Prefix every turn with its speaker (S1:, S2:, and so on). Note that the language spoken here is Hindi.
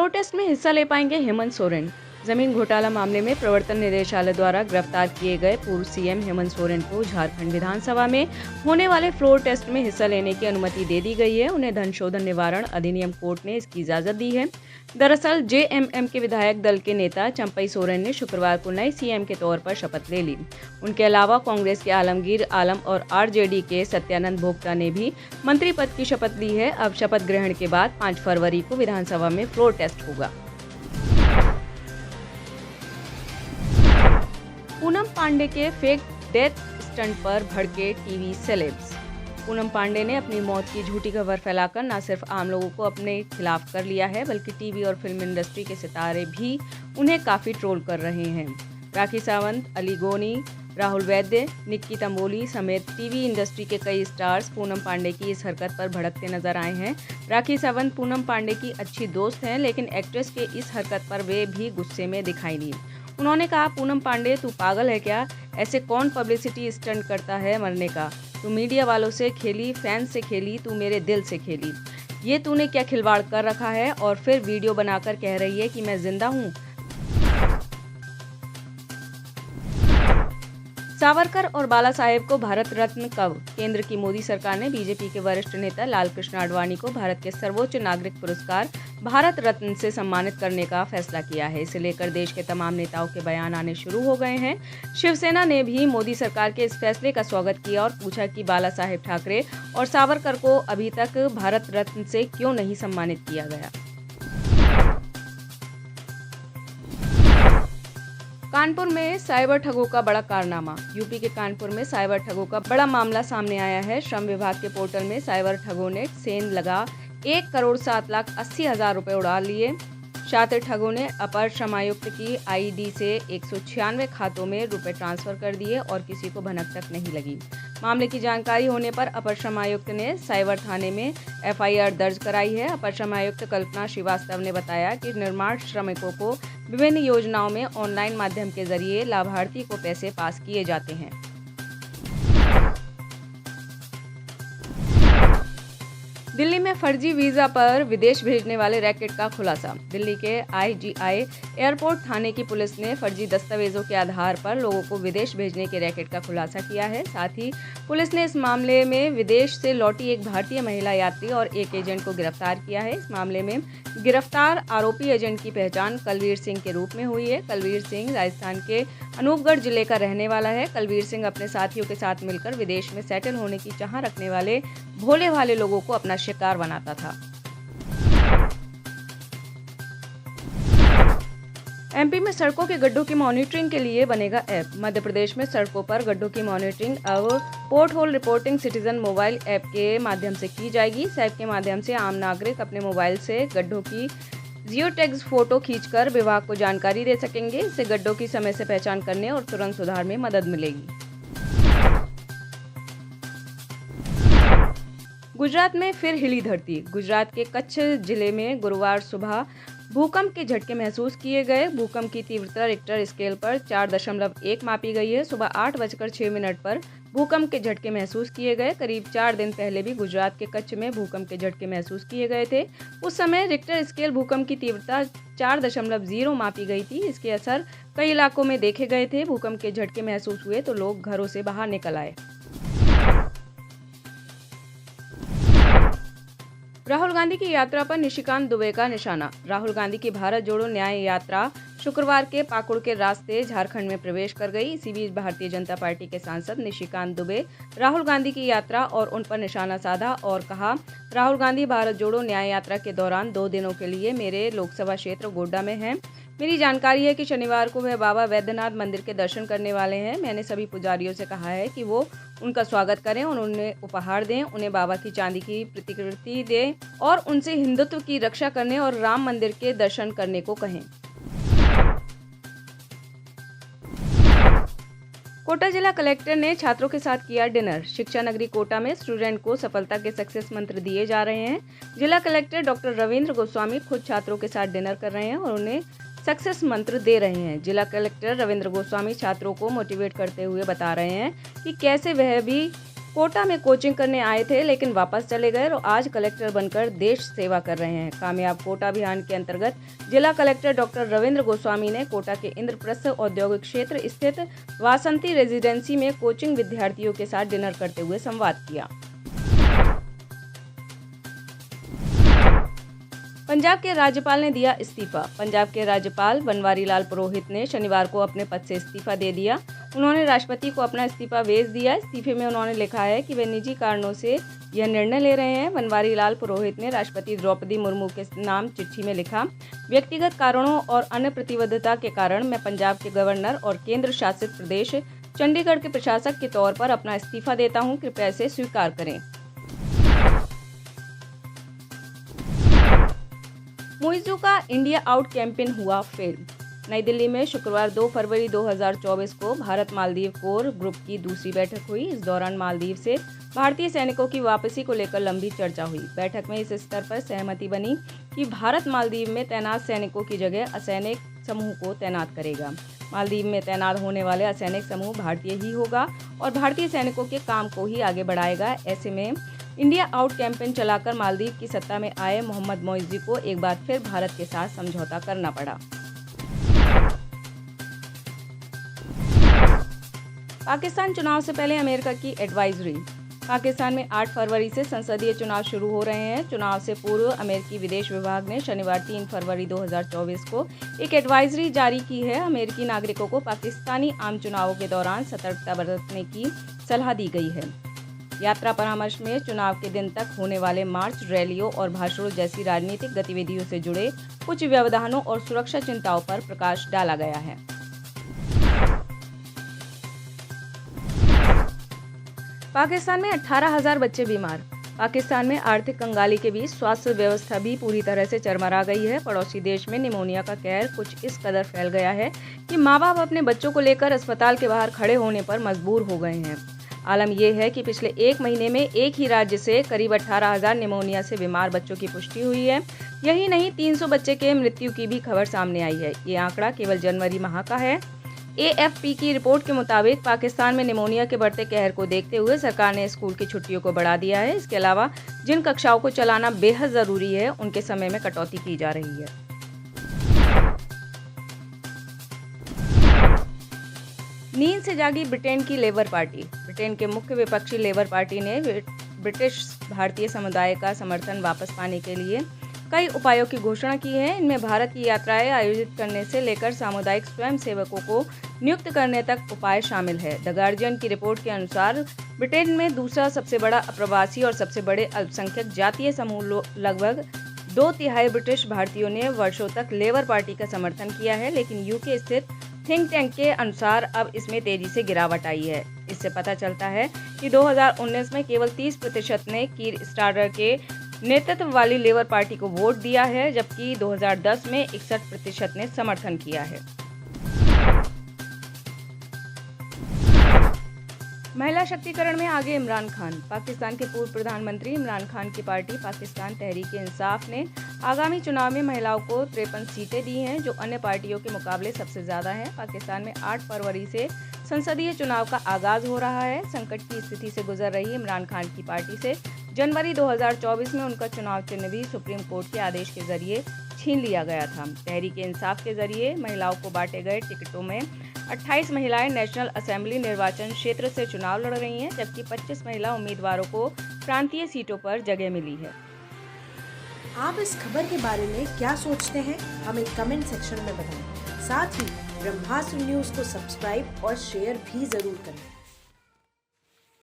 S1: फ्लोर टेस्ट में हिस्सा ले पाएंगे हेमंत सोरेन। जमीन घोटाला मामले में प्रवर्तन निदेशालय द्वारा गिरफ्तार किए गए पूर्व सीएम हेमंत सोरेन को झारखंड विधानसभा में होने वाले फ्लोर टेस्ट में हिस्सा लेने की अनुमति दे दी गई है। उन्हें धन शोधन निवारण अधिनियम कोर्ट ने इसकी इजाजत दी है। दरअसल जेएमएम के विधायक दल के नेता चंपई सोरेन ने शुक्रवार को नए सीएम के तौर पर शपथ ले ली। उनके अलावा कांग्रेस के आलमगीर आलम और आरजेडी के सत्यानंद भोक्ता ने भी मंत्री पद की शपथ ली है। अब शपथ ग्रहण के बाद 5 फरवरी को विधानसभा में फ्लोर टेस्ट होगा। पूनम पांडे के फेक डेथ स्टंट पर भड़के टीवी सेलेब्स। पूनम पांडे ने अपनी मौत की झूठी खबर फैलाकर न सिर्फ आम लोगों को अपने खिलाफ कर लिया है, बल्कि टीवी और फिल्म इंडस्ट्री के सितारे भी उन्हें काफी ट्रोल कर रहे हैं। राखी सावंत, अली गोनी, राहुल वैद्य, निक्की तंबोली समेत टीवी इंडस्ट्री के कई स्टार्स पूनम पांडे की इस हरकत पर भड़कते नजर आए हैं। राखी सावंत पूनम पांडे की अच्छी दोस्त हैं, लेकिन एक्ट्रेस के इस हरकत पर वे भी गुस्से में दिखाई दी। उन्होंने कहा, पूनम पांडे तू पागल है क्या? ऐसे कौन पब्लिसिटी स्टंट करता है मरने का? तू मीडिया वालों से खेली, फैंस से खेली, तू मेरे दिल से खेली। ये तूने क्या खिलवाड़ कर रखा है? और फिर वीडियो बनाकर कह रही है कि मैं जिंदा हूँ। सावरकर और बाला साहेब को भारत रत्न कब? केंद्र की मोदी सरकार ने बीजेपी के वरिष्ठ नेता लालकृष्ण आडवाणी को भारत के सर्वोच्च नागरिक पुरस्कार भारत रत्न से सम्मानित करने का फैसला किया है। इसे लेकर देश के तमाम नेताओं के बयान आने शुरू हो गए हैं। शिवसेना ने भी मोदी सरकार के इस फैसले का स्वागत किया और पूछा कि बाला साहेब ठाकरे और सावरकर को अभी तक भारत रत्न से क्यों नहीं सम्मानित किया गया। कानपुर में साइबर ठगों का बड़ा कारनामा। यूपी के कानपुर में साइबर ठगों का बड़ा मामला सामने आया है। श्रम विभाग के पोर्टल में साइबर ठगों ने सेंध लगा 1,07,80,000 रुपए उड़ा लिए। शातिर ठगों ने अपर श्रमायुक्त की आईडी से 196 खातों में रुपए ट्रांसफर कर दिए और किसी को भनक तक नहीं लगी। मामले की जानकारी होने पर अपर श्रमायुक्त ने साइबर थाने में एफआईआर दर्ज कराई है। अपर श्रमायुक्त कल्पना श्रीवास्तव ने बताया कि निर्माण श्रमिकों को विभिन्न योजनाओं में ऑनलाइन माध्यम के जरिए लाभार्थी को पैसे पास किए जाते हैं। दिल्ली में फर्जी वीजा पर विदेश भेजने वाले रैकेट का खुलासा। दिल्ली के आईजीआई एयरपोर्ट थाने की पुलिस ने फर्जी दस्तावेजों के आधार पर लोगों को विदेश भेजने के रैकेट का खुलासा किया है। साथ ही पुलिस ने इस मामले में विदेश से लौटी एक भारतीय महिला यात्री और एक एजेंट को गिरफ्तार किया है। इस मामले में गिरफ्तार आरोपी एजेंट की पहचान कलवीर सिंह के रूप में हुई है। कलवीर सिंह राजस्थान के अनूपगढ़ जिले का रहने वाला है। कलवीर सिंह अपने साथियों के साथ मिलकर विदेश में सेटल होने की चाह रखने वाले भोले भाले लोगों को अपना शिकार बनाता था। एमपी में सड़कों के गड्ढों की मॉनिटरिंग के लिए बनेगा ऐप। मध्य प्रदेश में सड़कों पर गड्ढों की मॉनिटरिंग अब pothole reporting citizen mobile app के माध्यम से की जाएगी। इस ऐप के माध्यम से आम नागरिक अपने मोबाइल से गड्ढों की जियो टैग्स फोटो खींचकर विभाग को जानकारी दे सकेंगे। इससे गड्ढों की समय से पहचान करने और तुरंत सुधार में मदद मिलेगी। गुजरात में फिर हिली धरती। गुजरात के कच्छ जिले में गुरुवार सुबह भूकंप के झटके महसूस किए गए। भूकंप की तीव्रता रिक्टर स्केल पर 4.1 मापी गई है। सुबह 8:06 पर भूकंप के झटके महसूस किए गए। करीब 4 दिन पहले भी गुजरात के कच्छ में भूकंप के झटके महसूस किए गए थे। उस समय रिक्टर स्केल भूकंप की तीव्रता 4.0 मापी गई थी। इसके असर कई इलाकों में देखे गए थे। भूकंप के झटके महसूस हुए तो लोग घरों से बाहर निकल आए। राहुल गांधी की यात्रा पर निशिकांत दुबे का निशाना। राहुल गांधी की भारत जोड़ो न्याय यात्रा शुक्रवार के पाकुड़ के रास्ते झारखंड में प्रवेश कर गई। इसी बीच भारतीय जनता पार्टी के सांसद निशिकांत दुबे राहुल गांधी की यात्रा और उन पर निशाना साधा और कहा, राहुल गांधी भारत जोड़ो न्याय यात्रा के दौरान 2 दिनों के लिए मेरे लोकसभा क्षेत्र गोड्डा में हैं। मेरी जानकारी है कि शनिवार को वह बाबा वैद्यनाथ मंदिर के दर्शन करने वाले हैं। मैंने सभी पुजारियों से कहा है कि वो उनका स्वागत करें और उन्हें उपहार दें, उन्हें बाबा की चांदी की प्रतिकृति दें और उनसे हिंदुत्व की रक्षा करने और राम मंदिर के दर्शन करने को कहें। कोटा जिला कलेक्टर ने छात्रों के साथ किया डिनर। शिक्षा नगरी कोटा में स्टूडेंट को सफलता के सक्सेस मंत्र दिए जा रहे हैं। जिला कलेक्टर डॉक्टर रविंद्र गोस्वामी खुद छात्रों के साथ डिनर कर रहे हैं और उन्हें सक्सेस मंत्र दे रहे हैं। जिला कलेक्टर रविंद्र गोस्वामी छात्रों को मोटिवेट करते हुए बता रहे हैं कि कैसे वह भी कोटा में कोचिंग करने आए थे लेकिन वापस चले गए और आज कलेक्टर बनकर देश सेवा कर रहे हैं। कामयाब कोटा अभियान के अंतर्गत जिला कलेक्टर डॉक्टर रविंद्र गोस्वामी ने कोटा के इंद्रप्रस्थ औद्योगिक क्षेत्र स्थित वासंती रेजिडेंसी में कोचिंग विद्यार्थियों के साथ डिनर करते हुए संवाद किया। पंजाब के राज्यपाल ने दिया इस्तीफा। पंजाब के राज्यपाल बनवारी लाल पुरोहित ने शनिवार को अपने पद से इस्तीफा दे दिया। उन्होंने राष्ट्रपति को अपना इस्तीफा भेज दिया। इस्तीफे में उन्होंने लिखा है कि वे निजी कारणों से यह निर्णय ले रहे हैं। बनवारी लाल पुरोहित ने राष्ट्रपति द्रौपदी मुर्मू के नाम चिट्ठी में लिखा, व्यक्तिगत कारणों और अन्य प्रतिबद्धता के कारण मैं पंजाब के गवर्नर और केंद्र शासित प्रदेश चंडीगढ़ के प्रशासक के तौर पर अपना इस्तीफा देता हूं। कृपया इसे स्वीकार करें। मुइज़्ज़ू का इंडिया आउट कैंपेन हुआ फेल। नई दिल्ली में शुक्रवार 2 फरवरी 2024 को भारत मालदीव कोर ग्रुप की दूसरी बैठक हुई। इस दौरान मालदीव से भारतीय सैनिकों की वापसी को लेकर लंबी चर्चा हुई। बैठक में इस स्तर पर सहमति बनी कि भारत मालदीव में तैनात सैनिकों की जगह असैनिक समूह को तैनात करेगा। मालदीव में तैनात होने वाले असैनिक समूह भारतीय ही होगा और भारतीय सैनिकों के काम को ही आगे बढ़ाएगा। ऐसे में इंडिया आउट कैंपेन चलाकर मालदीव की सत्ता में आए मोहम्मद मोइज़्ज़ी को एक बार फिर भारत के साथ समझौता करना पड़ा। पाकिस्तान चुनाव से पहले अमेरिका की एडवाइजरी। पाकिस्तान में 8 फरवरी से संसदीय चुनाव शुरू हो रहे हैं। चुनाव से पूर्व अमेरिकी विदेश विभाग ने शनिवार 3 फरवरी 2024 को एक एडवाइजरी जारी की है। अमेरिकी नागरिकों को पाकिस्तानी आम चुनावों के दौरान सतर्कता बरतने की सलाह दी गई है। यात्रा परामर्श में चुनाव के दिन तक होने वाले मार्च, रैलियों और भाषणों जैसी राजनीतिक गतिविधियों से जुड़े कुछ व्यवधानों और सुरक्षा चिंताओं पर प्रकाश डाला गया है। पाकिस्तान में 18,000 बच्चे बीमार। पाकिस्तान में आर्थिक कंगाली के बीच स्वास्थ्य व्यवस्था भी पूरी तरह से चरमरा गई है। पड़ोसी देश में निमोनिया का कहर कुछ इस कदर फैल गया है कि माँ बाप अपने बच्चों को लेकर अस्पताल के बाहर खड़े होने पर मजबूर हो गए हैं। आलम यह है कि पिछले एक महीने में एक ही राज्य से करीब 18,000 निमोनिया से बीमार बच्चों की पुष्टि हुई है। यही नहीं, 300 बच्चे के मृत्यु की भी खबर सामने आई है। ये आंकड़ा केवल जनवरी माह का है। AFP की रिपोर्ट के मुताबिक पाकिस्तान में निमोनिया के बढ़ते कहर को देखते हुए सरकार ने स्कूल की छुट्टियों को बढ़ा दिया है। इसके अलावा जिन कक्षाओं को चलाना बेहद जरूरी है, उनके समय में कटौती की जा रही है। नींद से जागी ब्रिटेन की लेबर पार्टी। ब्रिटेन के मुख्य विपक्षी लेबर पार्टी ने ब्रिटिश भारतीय समुदाय का समर्थन वापस पाने के लिए कई उपायों की घोषणा की है। इनमें भारत की यात्राएं आयोजित करने से लेकर सामुदायिक स्वयंसेवकों को नियुक्त करने तक उपाय शामिल है। द गार्जियन की रिपोर्ट के अनुसार ब्रिटेन में दूसरा सबसे बड़ा अप्रवासी और सबसे बड़े अल्पसंख्यक जातीय समूह लगभग 2/3 ब्रिटिश भारतीयों ने वर्षों तक लेबर पार्टी का समर्थन किया है, लेकिन यूके स्थित थिंक टैंक के अनुसार अब इसमें तेजी से गिरावट आई है। इससे पता चलता है कि 2019 में केवल 30% ने कीर स्टारर के नेतृत्व वाली लेबर पार्टी को वोट दिया है, जबकि 2010 में 61% ने समर्थन किया है। महिला शक्तिकरण में आगे इमरान खान। पाकिस्तान के पूर्व प्रधानमंत्री इमरान खान की पार्टी पाकिस्तान तहरीक-ए-इंसाफ ने आगामी चुनाव में महिलाओं को 53 सीटें दी हैं, जो अन्य पार्टियों के मुकाबले सबसे ज़्यादा हैं। पाकिस्तान में 8 फरवरी से संसदीय चुनाव का आगाज हो रहा है। संकट की स्थिति से गुजर रही इमरान खान की पार्टी से जनवरी 2024 में उनका चुनाव चिन्ह भी सुप्रीम कोर्ट के आदेश के जरिए छीन लिया गया था। तहरीक-ए-इंसाफ के जरिए महिलाओं को बांटे गए टिकटों में 28 महिलाएं नेशनल असेंबली निर्वाचन क्षेत्र से चुनाव लड़ रही हैं, जबकि 25 महिला उम्मीदवारों को प्रांतीय सीटों पर जगह मिली है।
S2: आप इस खबर के बारे में क्या सोचते हैं, हमें कमेंट सेक्शन में बताएं। साथ ही ब्रह्मास्त्र न्यूज को सब्सक्राइब और शेयर भी जरूर करें।